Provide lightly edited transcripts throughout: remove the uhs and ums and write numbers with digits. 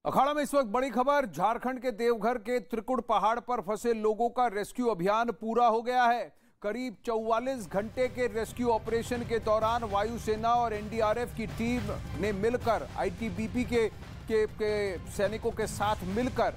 अखाड़ा में इस वक्त बड़ी खबर। झारखंड के देवघर के त्रिकुट पहाड़ पर फंसे लोगों का रेस्क्यू अभियान पूरा हो गया है। करीब 44 घंटे के रेस्क्यू ऑपरेशन के दौरान वायुसेना और एनडीआरएफ की टीम ने मिलकर आईटीबीपी के सैनिकों के साथ मिलकर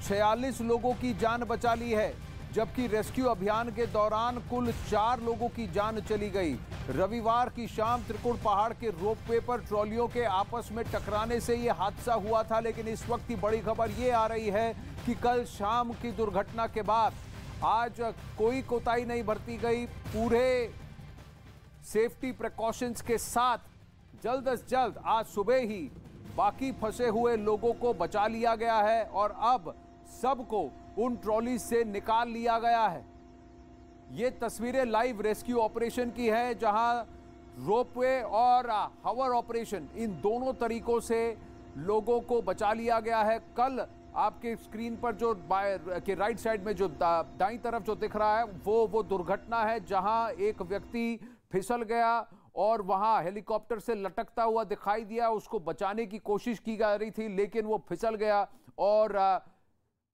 46 लोगों की जान बचा ली है, जबकि रेस्क्यू अभियान के दौरान कुल 4 लोगों की जान चली गई। रविवार की शाम त्रिकुट पहाड़ के रोपवे पर ट्रॉलियों के आपस में टकराने से यह हादसा हुआ था, लेकिन इस वक्त की बड़ी खबर यह आ रही है कि कल शाम की दुर्घटना के बाद आज कोई कोताही नहीं बरती गई। पूरे सेफ्टी प्रिकॉशंस के साथ जल्द से जल्द आज सुबह ही बाकी फंसे हुए लोगों को बचा लिया गया है और अब सबको उन ट्रॉली से निकाल लिया गया है। ये तस्वीरें लाइव रेस्क्यू ऑपरेशन की है, जहां रोपवे और हवर ऑपरेशन इन दोनों तरीकों से लोगों को बचा लिया गया है। कल आपके स्क्रीन पर जो के राइट साइड में जो दाईं तरफ जो दिख रहा है वो दुर्घटना है, जहां एक व्यक्ति फिसल गया और वहां हेलीकॉप्टर से लटकता हुआ दिखाई दिया। उसको बचाने की कोशिश की जा रही थी, लेकिन वो फिसल गया और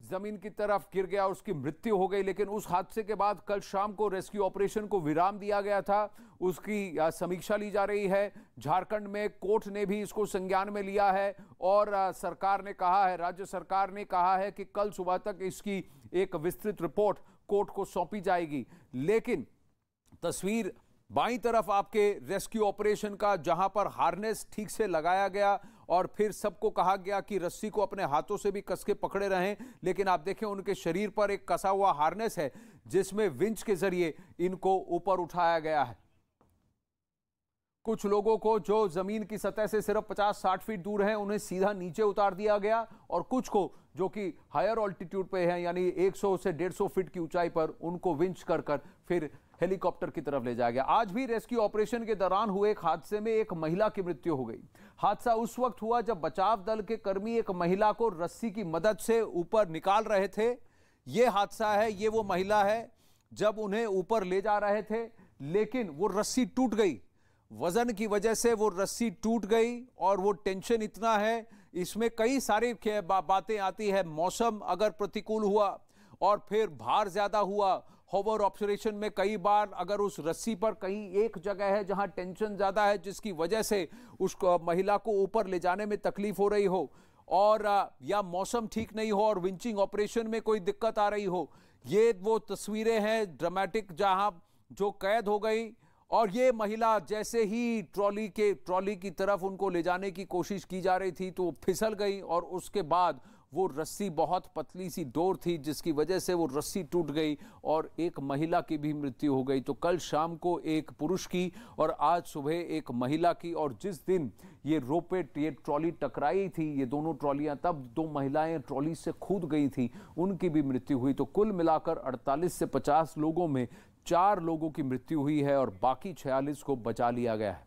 जमीन की तरफ गिर गया, उसकी मृत्यु हो गई। लेकिन उस हादसे के बाद कल शाम को रेस्क्यू ऑपरेशन को विराम दिया गया था, उसकी समीक्षा ली जा रही है। झारखंड में कोर्ट ने भी इसको संज्ञान में लिया है और सरकार ने कहा है, राज्य सरकार ने कहा है कि कल सुबह तक इसकी एक विस्तृत रिपोर्ट कोर्ट को सौंपी जाएगी। लेकिन तस्वीर बाईं तरफ आपके रेस्क्यू ऑपरेशन का, जहां पर हार्नेस ठीक से लगाया गया और फिर सबको कहा गया कि रस्सी को अपने हाथों से भी कस के पकड़े रहें, लेकिन आप देखें उनके शरीर पर एक कसा हुआ हार्नेस है जिसमें विंच के जरिए इनको ऊपर उठाया गया है। कुछ लोगों को जो जमीन की सतह से सिर्फ 50-60 फीट दूर हैं उन्हें सीधा नीचे उतार दिया गया और कुछ को जो कि हायर ऑल्टीट्यूड पे हैं, यानी 100 से 150 फीट की ऊंचाई पर, उनको विंच कर फिर हेलीकॉप्टर की तरफ ले जाया गया। आज भी रेस्क्यू ऑपरेशन के दौरान हुए एक हादसे में एक महिला की मृत्यु हो गई। हादसा उस वक्त हुआ जब बचाव दल के कर्मी एक महिला को रस्सी की मदद से ऊपर निकाल रहे थे। यह हादसा है, ये वो महिला है जब उन्हें ऊपर ले जा रहे थे, लेकिन वो रस्सी टूट गई। वजन की वजह से वो रस्सी टूट गई और वो टेंशन इतना है, इसमें कई सारी बातें आती है। मौसम अगर प्रतिकूल हुआ और फिर भार ज्यादा हुआ, होवर ऑपरेशन में कई बार अगर उस रस्सी पर कहीं एक जगह है जहां टेंशन ज्यादा है जिसकी वजह से उस महिला को ऊपर ले जाने में तकलीफ हो रही हो, और या मौसम ठीक नहीं हो और विंचिंग ऑपरेशन में कोई दिक्कत आ रही हो, ये वो तस्वीरें हैं ड्रामेटिक जहां जो कैद हो गई। और ये महिला जैसे ही ट्रॉली की तरफ उनको ले जाने की कोशिश की जा रही थी तो फिसल गई और उसके बाद वो रस्सी बहुत पतली सी डोर थी जिसकी वजह से वो रस्सी टूट गई और एक महिला की भी मृत्यु हो गई। तो कल शाम को एक पुरुष की और आज सुबह एक महिला की, और जिस दिन ये ये ट्रॉली टकराई थी, ये दोनों ट्रॉलियां, तब 2 महिलाएं ट्रॉली से कूद गई थी, उनकी भी मृत्यु हुई। तो कुल मिलाकर 48 से 50 लोगों में 4 लोगों की मृत्यु हुई है और बाकी 46 को बचा लिया गया है।